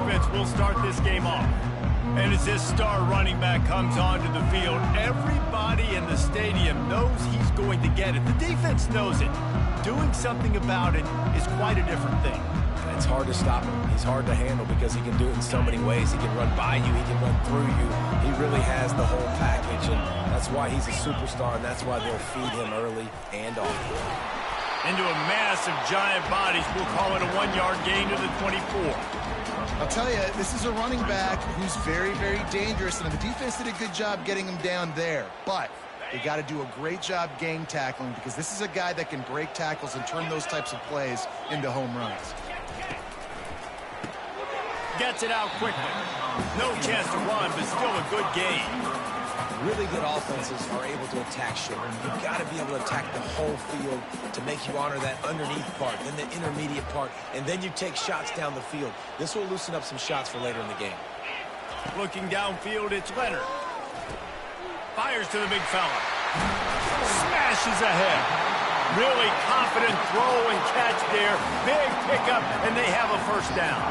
defense will start this game off. And as this star running back comes onto the field, everybody in the stadium knows he's going to get it. The defense knows it. Doing something about it is quite a different thing. It's hard to stop him. He's hard to handle because he can do it in so many ways. He can run by you. He can run through you. He really has the whole package, and that's why he's a superstar, and that's why they'll feed him early and often. Into a mass of giant bodies. We'll call it a 1-yard gain to the 24. I'll tell you, this is a running back who's very, very dangerous, and the defense did a good job getting him down there. But they got to do a great job gang tackling because this is a guy that can break tackles and turn those types of plays into home runs. Gets it out quickly. No chance to run, but still a good game. Really good offenses are able to attack short. You've got to be able to attack the whole field to make you honor that underneath part, then the intermediate part, and then you take shots down the field. This will loosen up some shots for later in the game. Looking downfield, it's Leonard. Fires to the big fella. Smashes ahead. Really confident throw and catch there. Big pickup, and they have a first down.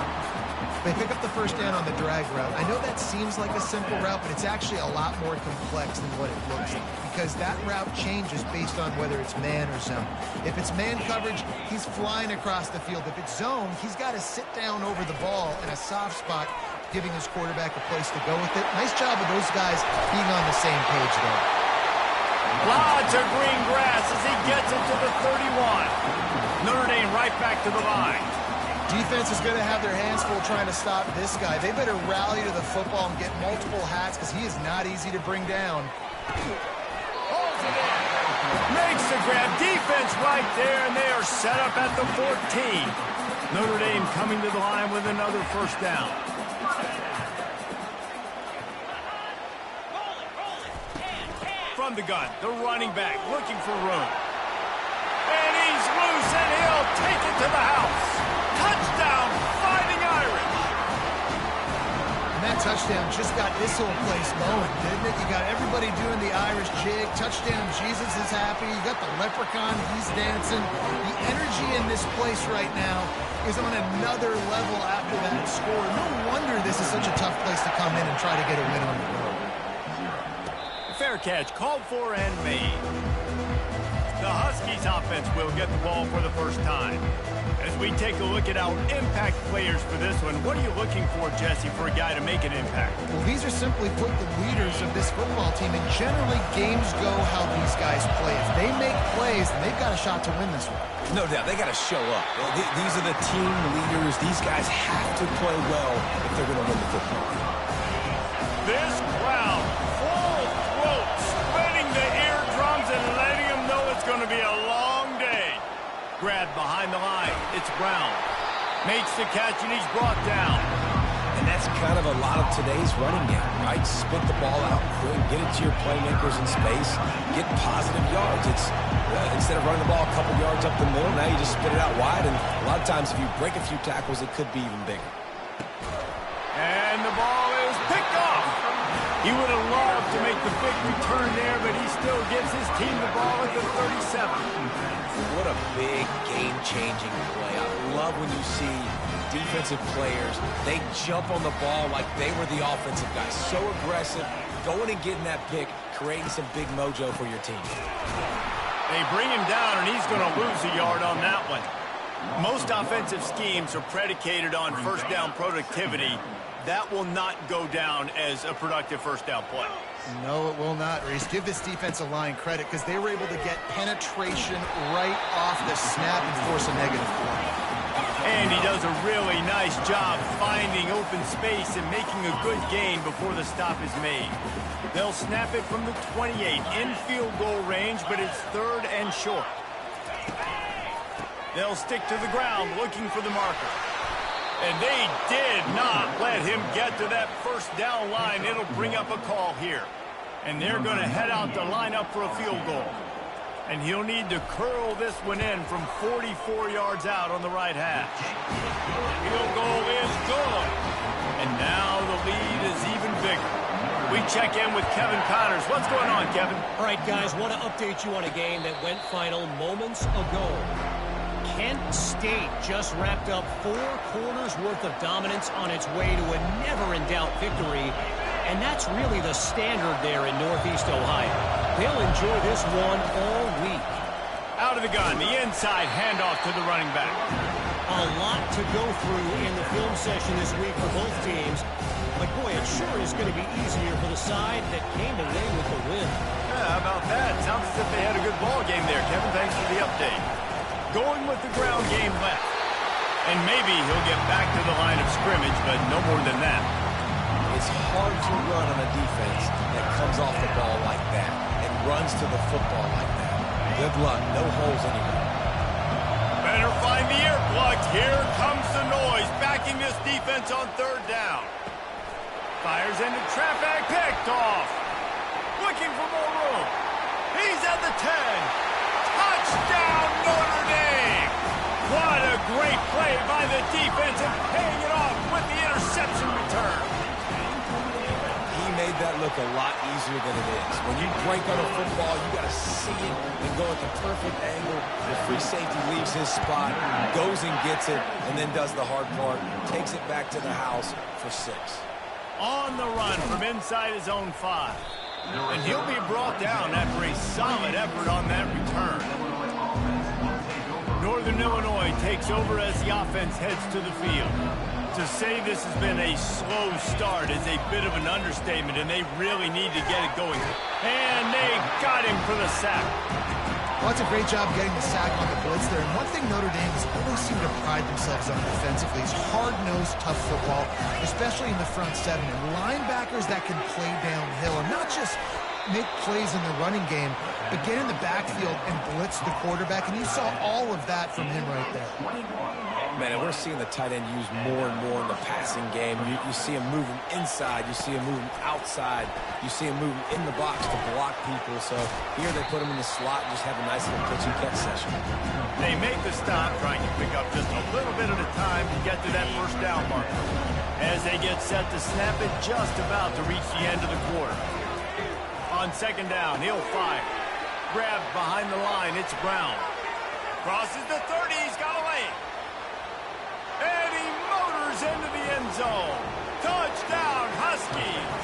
They pick up the first down on the drag route. I know that seems like a simple route, but it's actually a lot more complex than what it looks like because that route changes based on whether it's man or zone. If it's man coverage, he's flying across the field. If it's zone, he's got to sit down over the ball in a soft spot, giving his quarterback a place to go with it. Nice job of those guys being on the same page there. Lots of green grass as he gets it to the 31. Notre Dame right back to the line. Defense is going to have their hands full trying to stop this guy. They better rally to the football and get multiple hats because he is not easy to bring down. Holds it in. Makes the grab. Defense right there, and they are set up at the 14. Notre Dame coming to the line with another first down. From the gun, the running back looking for room. And he's loose, and he'll take it to the house. Touchdown, Fighting Irish. And that touchdown just got this whole place going, didn't it? You got everybody doing the Irish jig. Touchdown, Jesus is happy. You got the leprechaun, he's dancing. The energy in this place right now is on another level after that score. No wonder this is such a tough place to come in and try to get a win on the road. Fair catch, called for and made. The Huskies offense will get the ball for the first time. As we take a look at our impact players for this one, what are you looking for, Jesse, for a guy to make an impact? Well, these are simply put the leaders of this football team, and generally games go how these guys play. If they make plays, then they've got a shot to win this one. No doubt, they got to show up. These are the team leaders. These guys have to play well if they're going to win the football. This crowd, full throat, spinning the eardrums and letting them know it's going to be a long day. Grabbed behind the line. It's Brown. Makes the catch, and he's brought down. And that's kind of a lot of today's running game, right? Spit the ball out quick, get it to your playmakers in space, get positive yards. It's instead of running the ball a couple yards up the middle, now you just spit it out wide, and a lot of times if you break a few tackles, it could be even bigger. And the ball is picked off. He would have loved to make the big return there, but he still gives his team the ball at the 37. What a big game-changing play. I love when you see defensive players, they jump on the ball like they were the offensive guys. So aggressive, going and getting that pick, creating some big mojo for your team. They bring him down, and he's going to lose a yard on that one. Most offensive schemes are predicated on first down productivity. That will not go down as a productive first down play. No, it will not, Reese. Give this defensive line credit because they were able to get penetration right off the snap and force a negative play. And he does a really nice job finding open space and making a good gain before the stop is made. They'll snap it from the 28 in field goal range, but it's third and short. They'll stick to the ground looking for the marker. And they did not let him get to that first down line. It'll bring up a call here. And they're going to head out to line up for a field goal. And he'll need to curl this one in from 44 yards out on the right hash. Field goal is good. And now the lead is even bigger. We check in with Kevin Connors. What's going on, Kevin? All right, guys, want to update you on a game that went final moments ago. Kent State just wrapped up 4 quarters worth of dominance on its way to a never-in-doubt victory, and that's really the standard there in Northeast Ohio. They'll enjoy this one all week. Out of the gun, the inside handoff to the running back. A lot to go through in the film session this week for both teams, but boy, it sure is going to be easier for the side that came away with the win. Yeah, how about that? Sounds as if they had a good ball game there. Kevin, thanks for the update. Going with the ground game left. And maybe he'll get back to the line of scrimmage, but no more than that. It's hard to run on a defense that comes off the ball like that and runs to the football like that. Good luck. No holes anywhere. Better find the ear plugs. Here comes the noise, backing this defense on 3rd down. Fires into traffic, picked off. Looking for more room. He's at the 10. Touchdown, Notre Dame. What a great play by the defense and paying it off with the interception return. He made that look a lot easier than it is. When you break on a football, you got to see it and go at the perfect angle. The free safety leaves his spot, goes and gets it, and then does the hard part, takes it back to the house for 6. On the run from inside his own 5. And he'll be brought down after a solid effort on that return. Northern Illinois takes over as the offense heads to the field. To say this has been a slow start is a bit of an understatement, and they really need to get it going. And they got him for the sack. Well, that's a great job getting the sack on the blitz there. And one thing Notre Dame has always seemed to pride themselves on defensively is hard-nosed, tough football, especially in the front 7. And linebackers that can play downhill and not just make plays in the running game, but get in the backfield and blitz the quarterback. And you saw all of that from him right there. Man, and we're seeing the tight end used more and more in the passing game. You see him moving inside. You see him moving outside. You see him moving in the box to block people. So here they put him in the slot and just have a nice little pitch and catch session. They make the stop, trying to pick up just a little bit at a time to get to that 1st down mark. As they get set to snap it, just about to reach the end of the quarter. On 2nd down, he'll fire. Grabbed behind the line, it's Brown. Crosses the 30, he's got a lane. And he motors into the end zone. Touchdown, Huskies.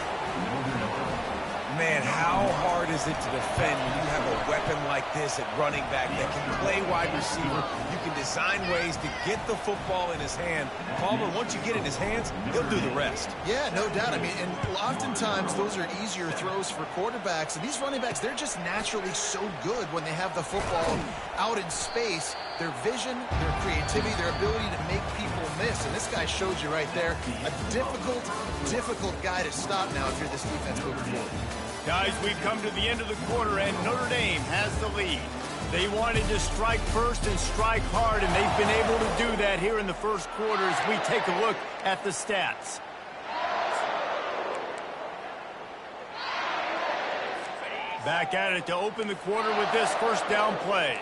Man, how hard is it to defend when you have a weapon like this at running back that can play wide receiver? You can design ways to get the football in his hand. Palmer, once you get it in his hands, he'll do the rest. Yeah, no doubt. I mean, and oftentimes those are easier throws for quarterbacks. And these running backs, they're just naturally so good when they have the football out in space. Their vision, their creativity, their ability to make people miss. And this guy showed you right there, a difficult guy to stop now if you're this defense moving forward. Guys, we've come to the end of the quarter, and Notre Dame has the lead. They wanted to strike first and strike hard, and they've been able to do that here in the 1st quarter as we take a look at the stats. Back at it to open the quarter with this 1st down play.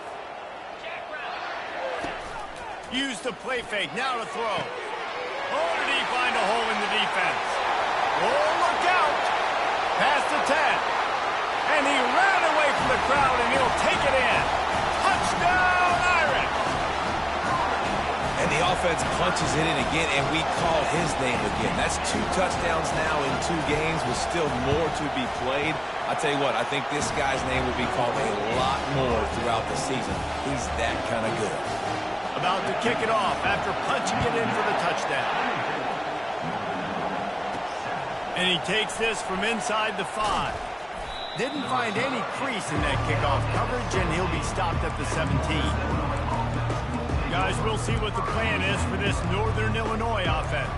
Use the play fake, now to throw. Oh, did he find a hole in the defense? Oh, look out! Past the 10. And he ran away from the crowd, and he'll take it in. Touchdown, Irish! And the offense punches it in again, and we call his name again. That's 2 touchdowns now in 2 games with still more to be played. I tell you what, I think this guy's name will be called a lot more throughout the season. He's that kind of good. About to kick it off after punching it in for the touchdown. And he takes this from inside the 5. Didn't find any crease in that kickoff coverage, and he'll be stopped at the 17. Guys, we'll see what the plan is for this Northern Illinois offense.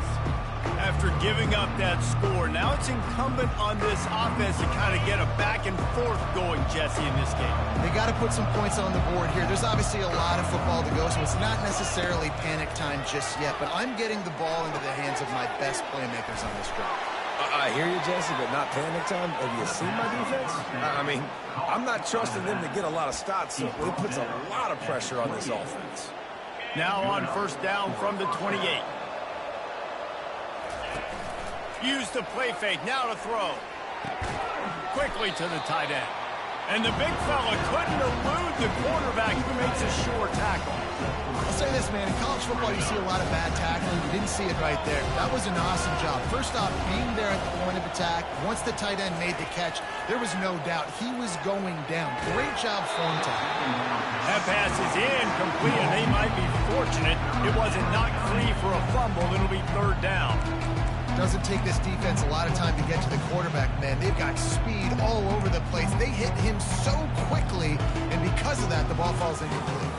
After giving up that score, now it's incumbent on this offense to kind of get a back and forth going, Jesse, in this game. They got to put some points on the board here. There's obviously a lot of football to go, so it's not necessarily panic time just yet, but I'm getting the ball into the hands of my best playmakers on this drive. I hear you, Jesse, but not panic time. Have you seen my defense? I mean, I'm not trusting them to get a lot of stops, so it puts a lot of pressure on this offense. Now on 1st down from the 28. Use the play fake, now to throw. Quickly to the tight end. And the big fella couldn't elude the quarterback who makes a sure tackle. this, man. In college football, you see a lot of bad tackling. You didn't see it right there. That was an awesome job. First off, being there at the point of attack, once the tight end made the catch, there was no doubt he was going down. Great job form tackling. That pass is incomplete, and they might be fortunate it wasn't knocked free for a fumble. It'll be third down. Doesn't take this defense a lot of time to get to the quarterback, man. They've got speed all over the place. They hit him so quickly, and because of that, the ball falls incomplete.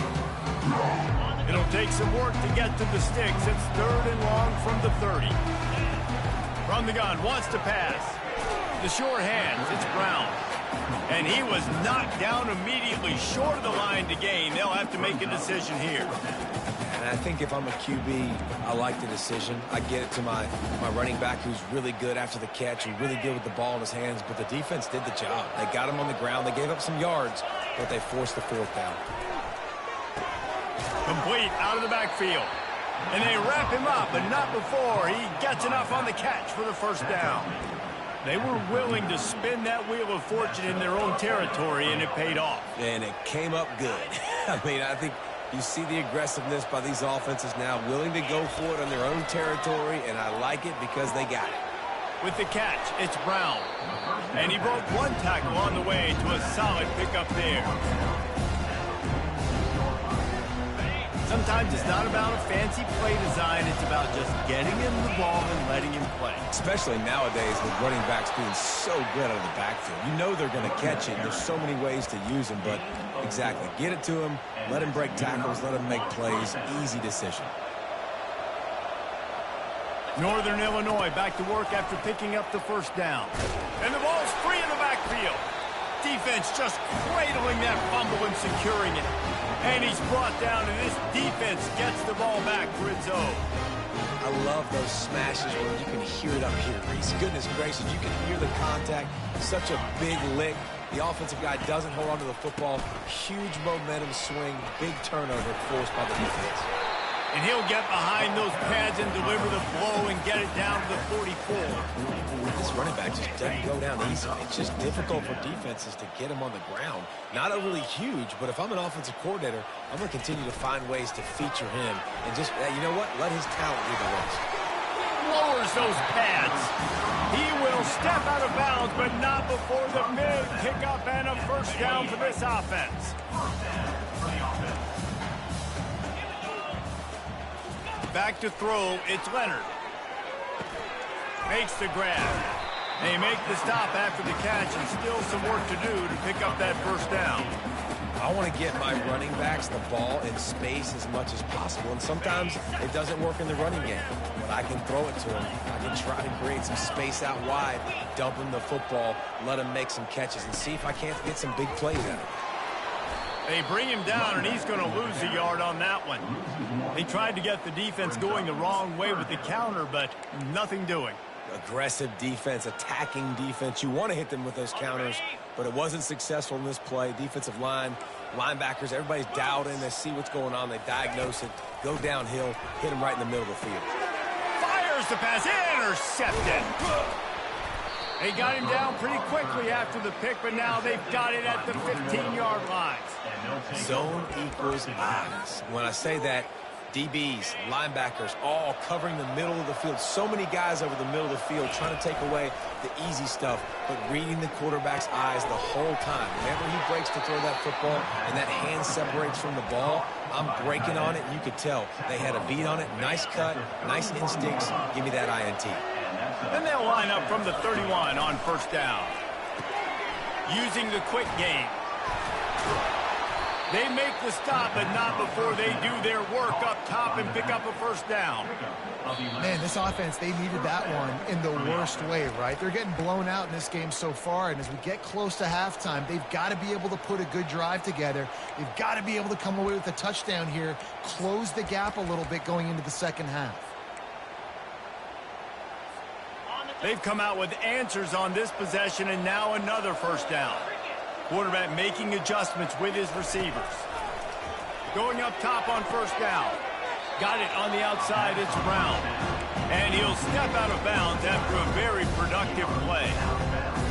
It'll take some work to get to the sticks. It's third and long from the 30. From the gun, wants to pass. The short hands, it's Brown. And he was knocked down immediately short of the line to gain. They'll have to make a decision here. And I think if I'm a QB, I like the decision. I get it to my running back who's really good after the catch and really good with the ball in his hands, but the defense did the job. They got him on the ground. They gave up some yards, but they forced the fourth down. Complete out of the backfield. And they wrap him up, but not before he gets enough on the catch for the first down. They were willing to spin that wheel of fortune in their own territory, and it paid off. And it came up good. I mean, I think you see the aggressiveness by these offenses now, willing to go for it on their own territory, and I like it because they got it. With the catch, it's Brown. And he broke one tackle on the way to a solid pickup there. Sometimes it's not about a fancy play design. It's about just getting him the ball and letting him play. Especially nowadays with running backs being so good out of the backfield. You know they're going to catch it. There's so many ways to use them, but exactly. Get it to him, let him break tackles, let him make plays. Easy decision. Northern Illinois back to work after picking up the first down. And the ball's free in the backfield. Defense just cradling that fumble and securing it. And he's brought down, and this defense gets the ball back for its own. I love those smashes where you can hear it up here, Reese. Goodness gracious, you can hear the contact. Such a big lick. The offensive guy doesn't hold on to the football. Huge momentum swing, big turnover forced by the defense. And he'll get behind those pads and deliver the blow and get it down to the 44. This running back just doesn't go down easy. It's just difficult for defenses to get him on the ground. Not overly huge, but if I'm an offensive coordinator, I'm going to continue to find ways to feature him. And just, you know what? Let his talent do the rest. Lowers those pads. He will step out of bounds, but not before the big pickup and a first down for this offense. Back to throw, it's Leonard. Makes the grab. They make the stop after the catch, and still some work to do to pick up that first down. I want to get my running backs the ball in space as much as possible, and sometimes it doesn't work in the running game, but I can throw it to them. I can try to create some space out wide, dump him the football, let him make some catches, and see if I can't get some big plays out of it. They bring him down, and he's going to lose a yard on that one. They tried to get the defense going the wrong way with the counter, but nothing doing. Aggressive defense, attacking defense. You want to hit them with those counters, but it wasn't successful in this play. Defensive line, linebackers, everybody's dialed in. They see what's going on. They diagnose it, go downhill, hit them right in the middle of the field. Fires the pass, intercepted. They got him down pretty quickly after the pick, but now they've got it at the 15-yard line. Zone equals eyes. When I say that, DBs, linebackers, all covering the middle of the field. So many guys over the middle of the field trying to take away the easy stuff, but reading the quarterback's eyes the whole time. Whenever he breaks to throw that football and that hand separates from the ball, I'm breaking on it, and you could tell they had a beat on it. Nice cut, nice instincts. Give me that INT. Then they'll line up from the 31 on first down. Using the quick game. They make the stop, but not before they do their work up top and pick up a first down. Man, this offense, they needed that one in the worst way, right? They're getting blown out in this game so far, and as we get close to halftime, they've got to be able to put a good drive together. They've got to be able to come away with a touchdown here, close the gap a little bit going into the second half. They've come out with answers on this possession, and now another first down. Quarterback making adjustments with his receivers. Going up top on first down. Got it on the outside, it's Brown. And he'll step out of bounds after a very productive play.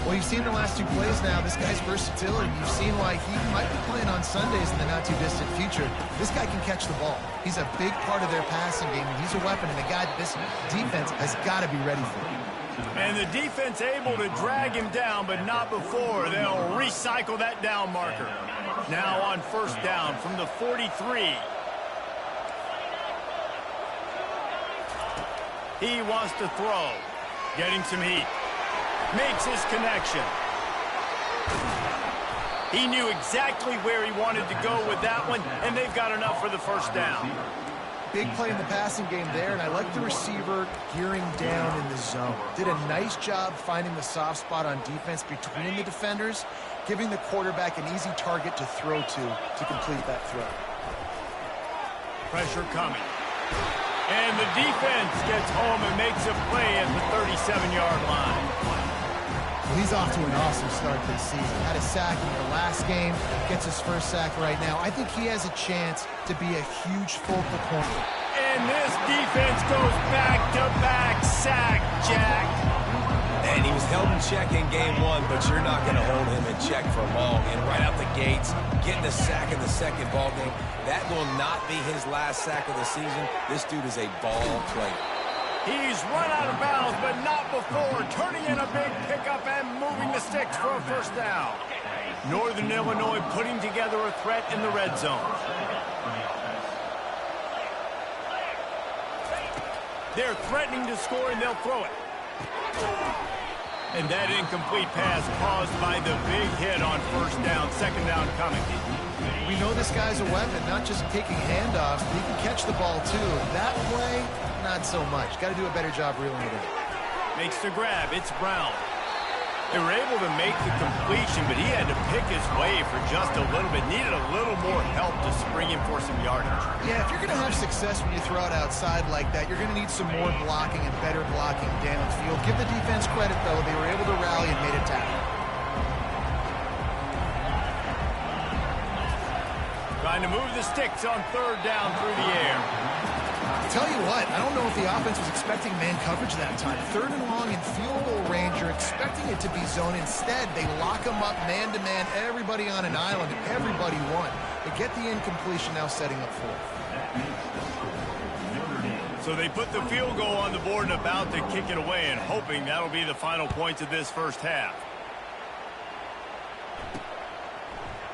Well, you've seen the last 2 plays now. This guy's versatility. You've seen why he might be playing on Sundays in the not-too-distant future. This guy can catch the ball. He's a big part of their passing game, and he's a weapon, and a guy this defense has got to be ready for. And the defense able to drag him down, but not before. They'll recycle that down marker. Now on first down from the 43. He wants to throw. Getting some heat. Makes his connection. He knew exactly where he wanted to go with that one, and they've got enough for the first down. Big play in the passing game there, and I like the receiver gearing down in the zone. Did a nice job finding the soft spot on defense between the defenders, giving the quarterback an easy target to throw to complete that throw. Pressure coming. And the defense gets home and makes a play at the 37-yard line. Well, he's off to an awesome start this season. Had a sack in the last game, gets his first sack right now. I think he has a chance to be a huge focal point. And this defense goes back-to-back sack, Jack. And he was held in check in game 1, but you're not going to hold him in check for long. And right out the gates, getting a sack in the second ball game, that will not be his last sack of the season. This dude is a ball player. He's run out of bounds, but not before turning in a big pickup and moving the sticks for a first down. Northern Illinois putting together a threat in the red zone. They're threatening to score, and they'll throw it. And that incomplete pass caused by the big hit on first down. Second down coming. We know this guy's a weapon, not just taking handoffs, but he can catch the ball too. That play, not so much. Got to do a better job reeling it in. Makes the grab. It's Brown. They were able to make the completion, but he had to pick his way for just a little bit. Needed a little more help to spring him for some yardage. Yeah, if you're going to have success when you throw it outside like that, you're going to need some more blocking and better blocking downfield. Give the defense credit, though. They were able to rally and made a tackle. Trying to move the sticks on third down through the air. Tell you what, I don't know if the offense was expecting man coverage that time. Third and long in field goal range, you're expecting it to be zone. Instead, they lock them up man-to-man, everybody on an island, and everybody won. They get the incompletion, now setting up fourth. So they put the field goal on the board and about to kick it away, and hoping that'll be the final points of this first half.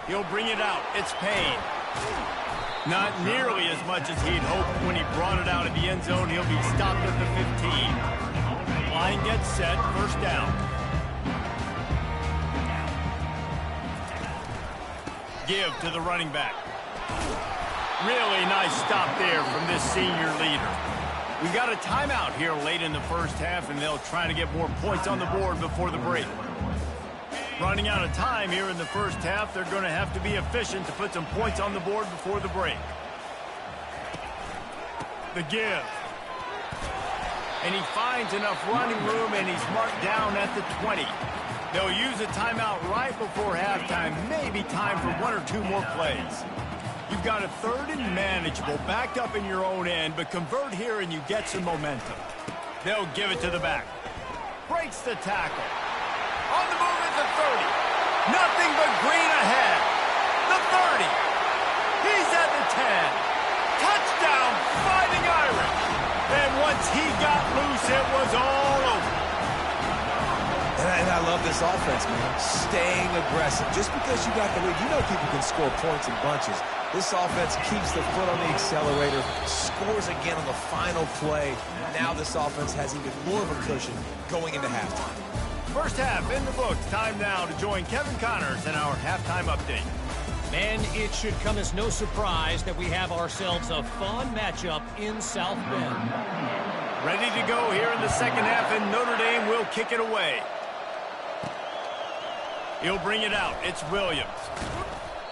He'll bring it out. It's Payne. Not nearly as much as he'd hoped when he brought it out of the end zone. He'll be stopped at the 15. Line gets set. First down. Give to the running back. Really nice stop there from this senior leader. We got a timeout here late in the first half, and they'll try to get more points on the board before the break. Running out of time here in the first half. They're going to have to be efficient to put some points on the board before the break. The give. And he finds enough running room, and he's marked down at the 20. They'll use a timeout right before halftime. Maybe time for one or two more plays. You've got a third and manageable, backed up in your own end, but convert here and you get some momentum. They'll give it to the back. Breaks the tackle. On the move at the 30. Nothing but green ahead. The 30. He's at the 10. Touchdown, Fighting Irish. And once he got loose, it was all over. And I love this offense, man. Staying aggressive. Just because you got the lead, you know people can score points in bunches. This offense keeps the foot on the accelerator, scores again on the final play. Now this offense has even more of a cushion going into halftime. First half in the books. Time now to join Kevin Connors in our halftime update. And it should come as no surprise that we have ourselves a fun matchup in South Bend. Ready to go here in the second half, and Notre Dame will kick it away. He'll bring it out. It's Williams.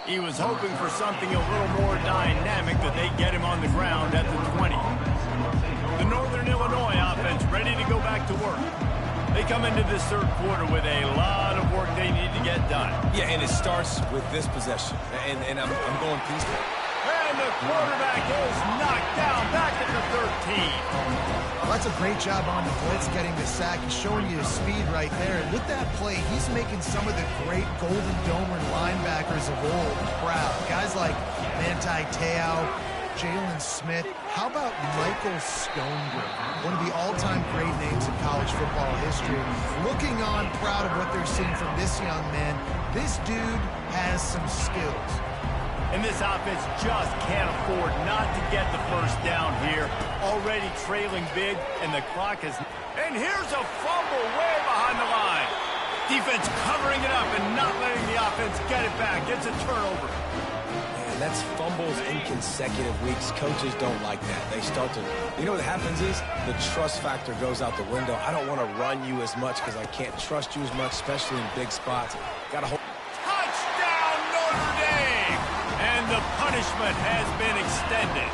He was hoping for something a little more dynamic, but they get him on the ground at the 20. The Northern Illinois offense ready to go back to work. They come into this third quarter with a lot of work they need to get done. Yeah, and it starts with this possession. And I'm going peaceful. And the quarterback is knocked down back at the 13. I That's a great job on the blitz, getting the sack. He's showing you his speed right there. And with that play, he's making some of the great Golden Domer linebackers of old proud. Guys like Manti Te'o, Jalen Smith. How about Michael Stonebridge, one of the all-time great names in college football history? Looking on, proud of what they're seeing from this young man. This dude has some skills. And this offense just can't afford not to get the first down here. Already trailing big, and the clock is... And here's a fumble way behind the line. Defense covering it up and not letting the offense get it back. It's a turnover. Man, that's fumbles in consecutive weeks. Coaches don't like that. They start to... You know what happens is the trust factor goes out the window. I don't want to run you as much because I can't trust you as much, especially in big spots. Got to hold... Touchdown, Notre Dame! And the punishment has been extended.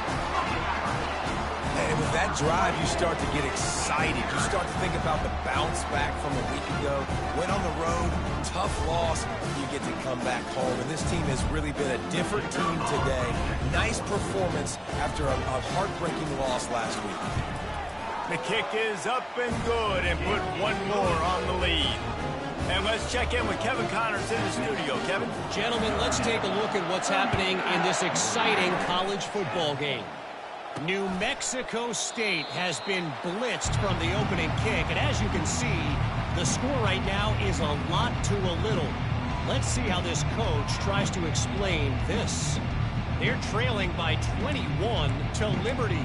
And with that drive, you start to get excited. You start to think about the bounce back from a week ago. Went on the road, tough loss, you get to come back home. And this team has really been a different team today. Nice performance after a heartbreaking loss last week. The kick is up and good and put one more on the lead. And let's check in with Kevin Connors in the studio. Kevin? Gentlemen, let's take a look at what's happening in this exciting college football game. New Mexico State has been blitzed from the opening kick, and as you can see, the score right now is a lot to a little. Let's see how this coach tries to explain this. They're trailing by 21 to Liberty.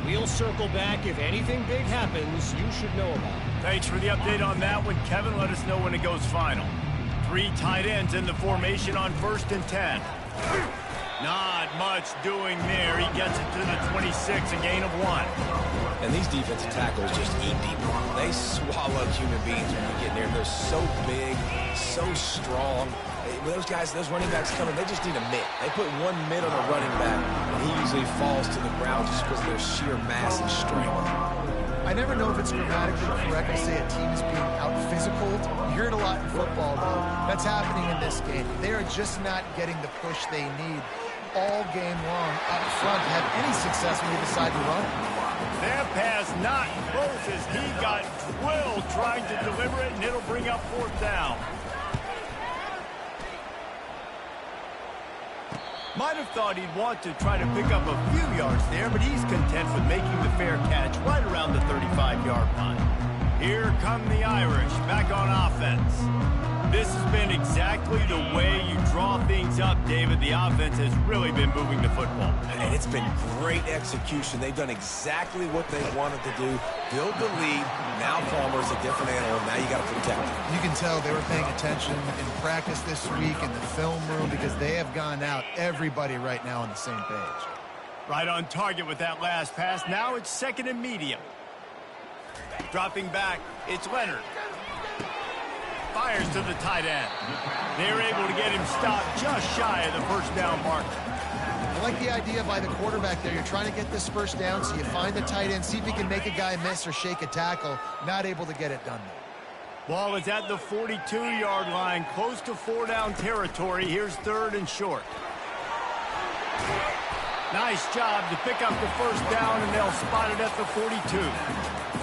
We'll circle back. If anything big happens, you should know about it. Thanks for the update on that one, Kevin. Let us know when it goes final. 3 tight ends in the formation on 1st and 10. Not much doing there. He gets it to the 26, a gain of 1. And these defensive tackles just eat people. They swallow human beings when you get there. They're so big, so strong. Those guys, those running backs coming, they just need a mitt. They put one mitt on a running back, and he usually falls to the ground just because of their sheer mass and strength. I never know if it's grammatically correct to say a team is being out-physicaled. You hear it a lot in football, though. That's happening in this game. They are just not getting the push they need all game long up front to have any success when they decide to run. That pass not close as he got drilled trying to deliver it, and it'll bring up 4th down. Might have thought he'd want to try to pick up a few yards there, but he's content with making the fair catch right around the 35-yard line. Here come the Irish back on offense. This has been exactly the way you draw things up, David. The offense has really been moving the football. And it's been great execution. They've done exactly what they wanted to do. Build the lead. Now Palmer's a different animal. Now you got to protect him. You can tell they were paying attention in practice this week in the film room because they have gone out, everybody right now on the same page. Right on target with that last pass. Now it's 2nd and medium. Dropping back, it's Leonard. Fires to the tight end. They're able to get him stopped just shy of the 1st down marker. I like the idea by the quarterback there. You're trying to get this 1st down, so you find the tight end, see if he can make a guy miss or shake a tackle. Not able to get it done though. Ball is at the 42-yard line, close to 4-down territory. Here's 3rd and short. Nice job to pick up the 1st down, and they'll spot it at the 42.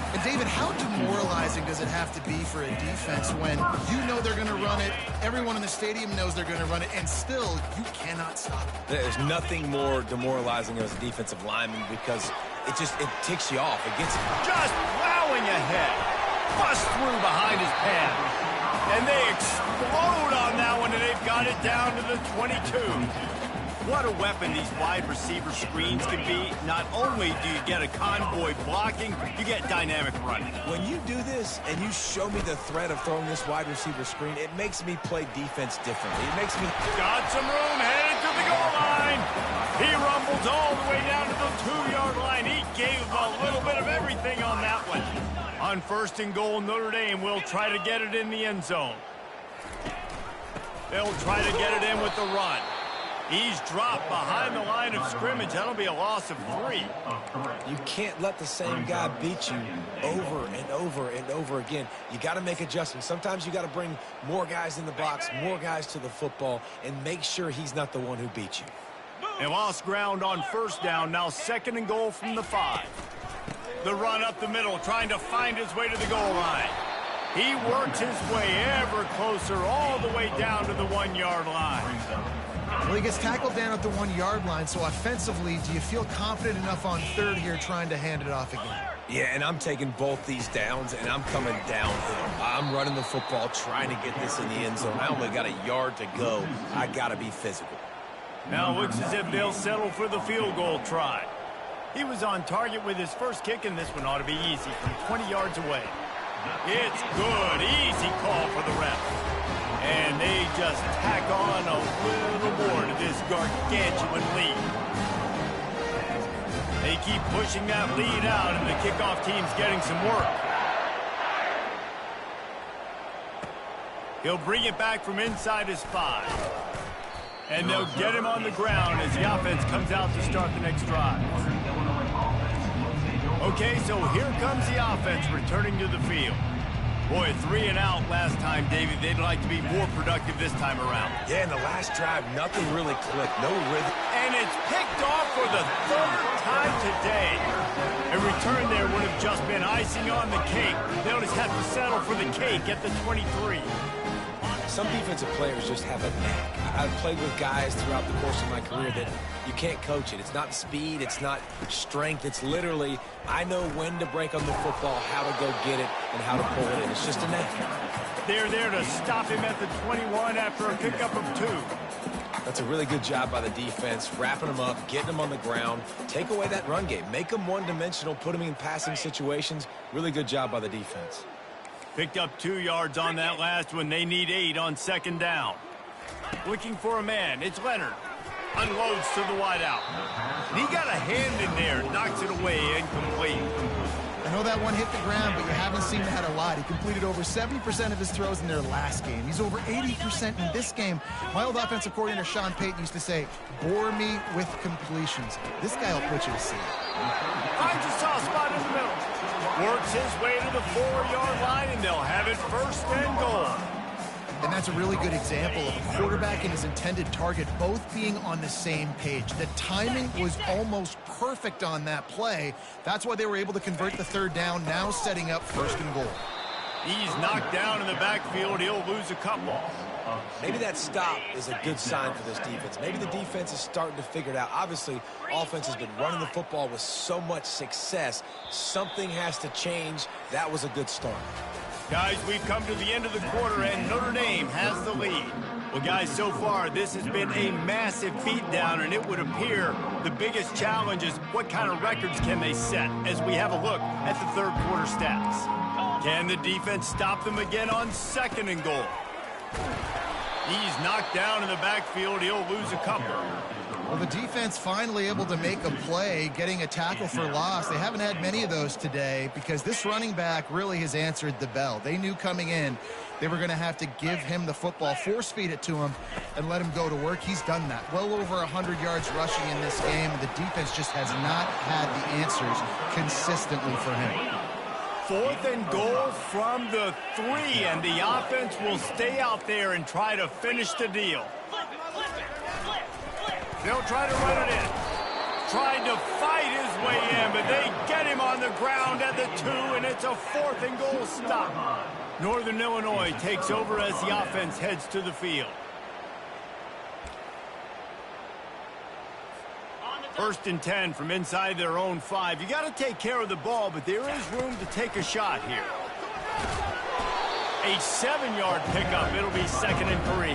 And David, how demoralizing does it have to be for a defense when you know they're going to run it, everyone in the stadium knows they're going to run it, and still you cannot stop it? There's nothing more demoralizing as a defensive lineman because it ticks you off. It gets just plowing ahead. Bust through behind his pad. And they explode on that one, and they've got it down to the 22. What a weapon these wide receiver screens can be. Not only do you get a convoy blocking, you get dynamic running. When you do this and you show me the threat of throwing this wide receiver screen, it makes me play defense differently. It makes me... Got some room, headed to the goal line. He rumbles all the way down to the 2-yard line. He gave a little bit of everything on that one. On 1st and goal, Notre Dame will try to get it in the end zone. They'll try to get it in with the run. He's dropped behind the line of scrimmage. That'll be a loss of 3. You can't let the same guy beat you over and over and over again. You got to make adjustments. Sometimes you got to bring more guys in the box, more guys to the football, and make sure he's not the one who beat you. They lost ground on 1st down. Now 2nd and goal from the 5. The run up the middle, trying to find his way to the goal line. He works his way ever closer all the way down to the 1-yard line. Well, he gets tackled down at the 1-yard line, so offensively, do you feel confident enough on third here trying to hand it off again? Yeah, and I'm taking both these downs, and I'm coming downhill. I'm running the football, trying to get this in the end zone. I only got a yard to go. I got to be physical. Now it looks as if they'll settle for the field goal try. He was on target with his first kick, and this one ought to be easy from 20 yards away. It's good. Easy call for the ref. And they just tack on a little more to this gargantuan lead. They keep pushing that lead out, and the kickoff team's getting some work. He'll bring it back from inside his 5. And they'll get him on the ground as the offense comes out to start the next drive. Okay, so here comes the offense returning to the field. Boy, 3 and out last time, Davey. They'd like to be more productive this time around. Yeah, in the last drive, nothing really clicked. No rhythm. And it's picked off for the 3rd time today. A return there would have just been icing on the cake. They'll just have to settle for the cake at the 23. Some defensive players just have a knack. I've played with guys throughout the course of my career that you can't coach it. It's not speed, it's not strength. It's literally, I know when to break on the football, how to go get it, and how to pull it in. It's just a knack. They're there to stop him at the 21 after a pickup of 2. That's a really good job by the defense, wrapping them up, getting them on the ground. Take away that run game. Make them one-dimensional, put them in passing situations. Really good job by the defense. Picked up 2 yards on that last one. They need 8 on 2nd down. Looking for a man. It's Leonard. Unloads to the wideout. He got a hand in there. Knocks it away. Incomplete. I know that one hit the ground, but you haven't seen that a lot. He completed over 70% of his throws in their last game. He's over 80% in this game. My old offensive coordinator, Sean Payton, used to say, bore me with completions. This guy will put you to sleep. Finds a soft spot in the middle. Works his way to the 4-yard line, and they'll have it 1st and goal. And that's a really good example of a quarterback and his intended target both being on the same page. The timing was almost perfect on that play. That's why they were able to convert the 3rd down, now setting up 1st and goal. He's knocked down in the backfield. He'll lose a couple. Maybe that stop is a good sign for this defense. Maybe the defense is starting to figure it out. Obviously, offense has been running the football with so much success. Something has to change. That was a good start. Guys, we've come to the end of the quarter, and Notre Dame has the lead. Well, guys, so far, this has been a massive beatdown, and it would appear the biggest challenge is what kind of records can they set as we have a look at the 3rd quarter stats. Can the defense stop them again on 2nd and goal? He's knocked down in the backfield. He'll lose a couple. Well, the defense finally able to make a play, getting a tackle for loss. They haven't had many of those today because this running back really has answered the bell. They knew coming in they were going to have to give him the football, force feed it to him, and let him go to work. He's done that. Well over 100 yards rushing in this game. The defense just has not had the answers consistently for him. 4th and goal from the 3, and the offense will stay out there and try to finish the deal. They'll try to run it in. Tried to fight his way in, but they get him on the ground at the 2, and it's a 4th and goal stop. Northern Illinois takes over as the offense heads to the field. 1st and 10 from inside their own 5. You got to take care of the ball, but there is room to take a shot here. A 7-yard pickup. It'll be 2nd and 3.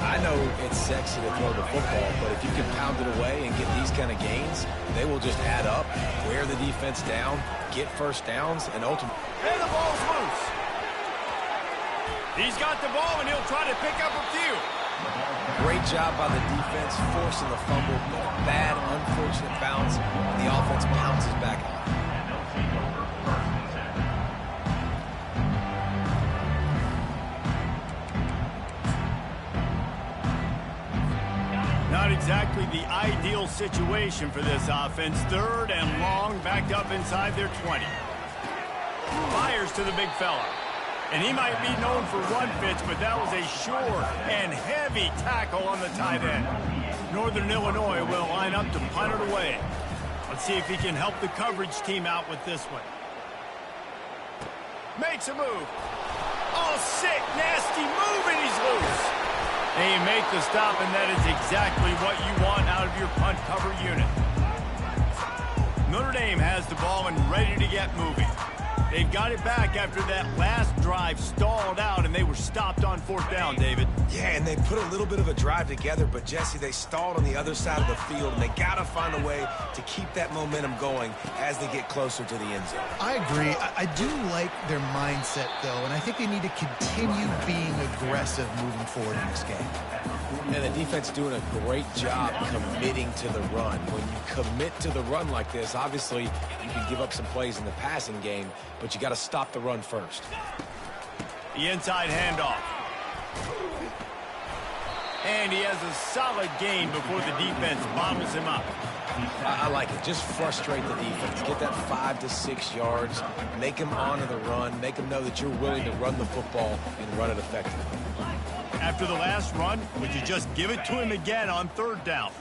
I know it's sexy to throw the football, but if you can pound it away and get these kind of gains, they will just add up, wear the defense down, get 1st downs, and ultimately... And the ball's loose. He's got the ball, and he'll try to pick up a few. Great job by the defense, forcing the fumble, but a bad, unfortunate bounce, and the offense pounces back on. Not exactly the ideal situation for this offense. 3rd and long, backed up inside their 20. Fires to the big fella. And he might be known for run fits, but that was a sure and heavy tackle on the tight end. Northern Illinois will line up to punt it away. Let's see if he can help the coverage team out with this one. Makes a move. Oh, sick, nasty move, and he's loose. They make the stop, and that is exactly what you want out of your punt cover unit. Notre Dame has the ball and ready to get moving. They've got it back after that last drive stalled out, and they were stopped on 4th down, David. Yeah, and they put a little bit of a drive together, but, Jesse, they stalled on the other side of the field, and they got to find a way to keep that momentum going as they get closer to the end zone. I agree. I do like their mindset, though, and I think they need to continue being aggressive moving forward in this game. And the defense doing a great job committing to the run. When you commit to the run like this, obviously you can give up some plays in the passing game, but you got to stop the run first. The inside handoff. And he has a solid gain before the defense bottles him up. I like it. Just frustrate the defense. Get that 5 to 6 yards. Make them honor the run. Make them know that you're willing to run the football and run it effectively. After the last run, would you just give it to him again on 3rd down?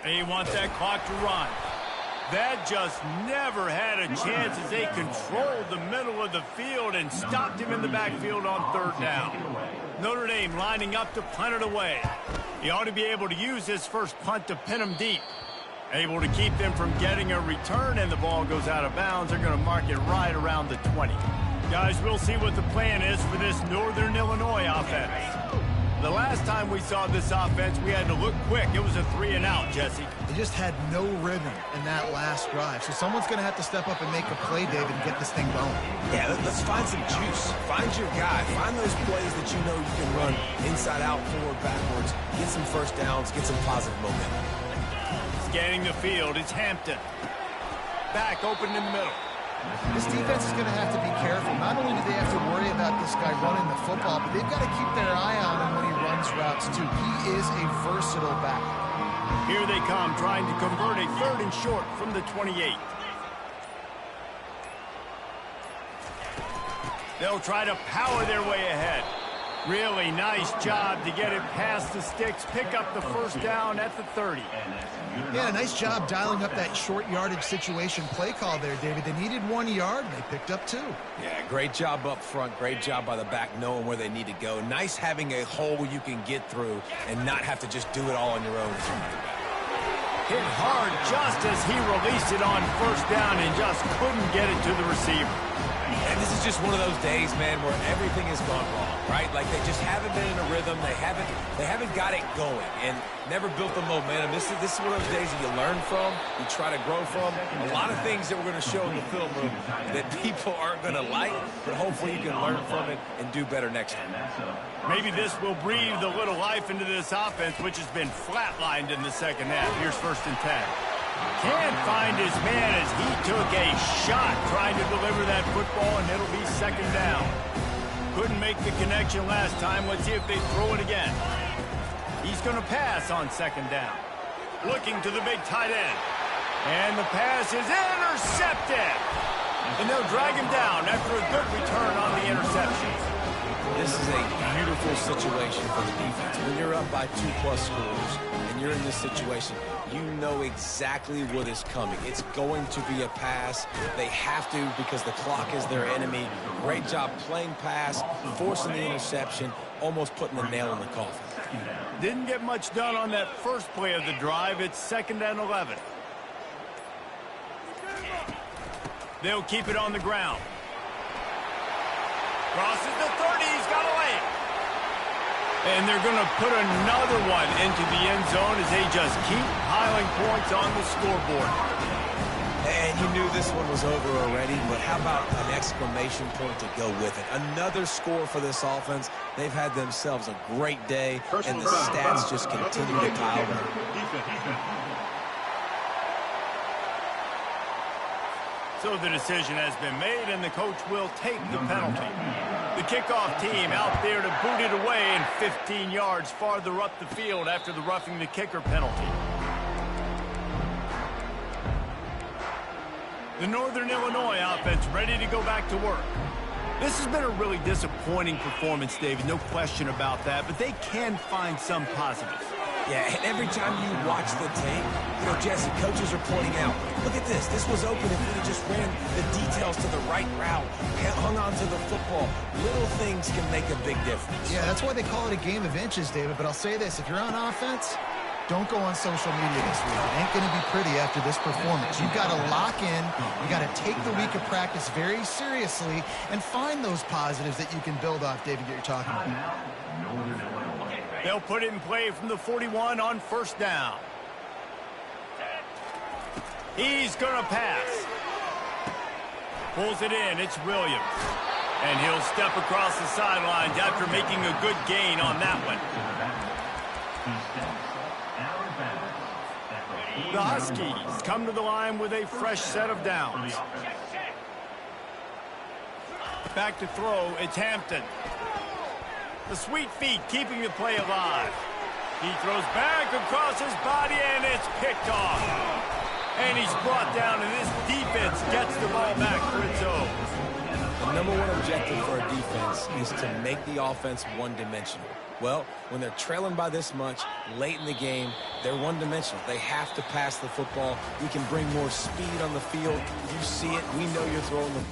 They want that clock to run. That just never had a chance as they controlled the middle of the field and stopped him in the backfield on 3rd down. Notre Dame lining up to punt it away. He ought to be able to use his first punt to pin him deep. Able to keep them from getting a return, and the ball goes out of bounds. They're going to mark it right around the 20. Guys, we'll see what the plan is for this Northern Illinois offense. The last time we saw this offense, we had to look quick. It was a 3-and-out, Jesse. They just had no rhythm in that last drive. So someone's going to have to step up and make a play, David, and get this thing going. Yeah, let's find some juice. Find your guy. Find those plays that you know you can run inside out, forward, backwards. Get some first downs. Get some positive momentum. Scanning the field, it's Hampton. Back open in the middle. This defense is going to have to be careful. Not only do they have to worry about this guy running the football, but they've got to keep their eye on him when he runs routes, too. He is a versatile back. Here they come, trying to convert a 3rd and short from the 28. They'll try to power their way ahead. Really nice job to get it past the sticks, pick up the 1st down at the 30. Yeah, nice job dialing up that short yardage situation play call there, David. They needed 1 yard, and they picked up 2. Yeah, great job up front. Great job by the back knowing where they need to go. Nice having a hole you can get through and not have to just do it all on your own as a running back. Hit hard just as he released it on 1st down and just couldn't get it to the receiver. And this is just one of those days, man, where everything has gone wrong, right? Like they just haven't been in a rhythm. They haven't got it going and never built the momentum. This is one of those days that you learn from, you try to grow from. A lot of things that we're going to show in the film room that people aren't going to like, but hopefully you can learn from it and do better next time. Maybe this will breathe a little life into this offense, which has been flatlined in the 2nd half. Here's 1st and 10. Can't find his man as he took a shot trying to deliver that football, and it'll be 2nd down. Couldn't make the connection last time. Let's see if they throw it again. He's going to pass on 2nd down. Looking to the big tight end. And the pass is intercepted. And they'll drag him down after a good return on the interception. This is a beautiful situation for the defense. When you're up by 2+ scores and you're in this situation, you know exactly what is coming. It's going to be a pass. They have to because the clock is their enemy. Great job playing pass, forcing the interception, almost putting the nail in the coffin. Didn't get much done on that first play of the drive. It's 2nd and 11. They'll keep it on the ground. Crosses the 30. He's got a lane. And they're going to put another one into the end zone as they just keep piling points on the scoreboard. And you knew this one was over already, but how about an exclamation point to go with it? Another score for this offense. They've had themselves a great day, and the stats just continue to pile up. So the decision has been made, and the coach will take the penalty. The kickoff team out there to boot it away and 15 yards farther up the field after the roughing the kicker penalty. The Northern Illinois offense ready to go back to work. This has been a really disappointing performance, David, no question about that, but they can find some positives. Yeah, and every time you watch the tape, Jesse, coaches are pointing out, look at this. This was open if we just ran the details to the right route, hung on to the football. Little things can make a big difference. Yeah, that's why they call it a game of inches, David. But I'll say this, if you're on offense, don't go on social media this week. It ain't going to be pretty after this performance. You've got to lock in. You got to take the week of practice very seriously and find those positives that you can build off, David, that you're talking about. They'll put it in play from the 41 on first down. He's going to pass. Pulls it in. It's Williams. And he'll step across the sidelines after making a good gain on that one. The Huskies come to the line with a fresh set of downs. Back to throw. It's Hampton. The sweet feet keeping the play alive. He throws back across his body, and it's picked off. And he's brought down, and this defense gets the ball back for its own. The number one objective for a defense is to make the offense one-dimensional. Well, when they're trailing by this much, late in the game, they're one-dimensional. They have to pass the football. We can bring more speed on the field. You see it. We know you're throwing the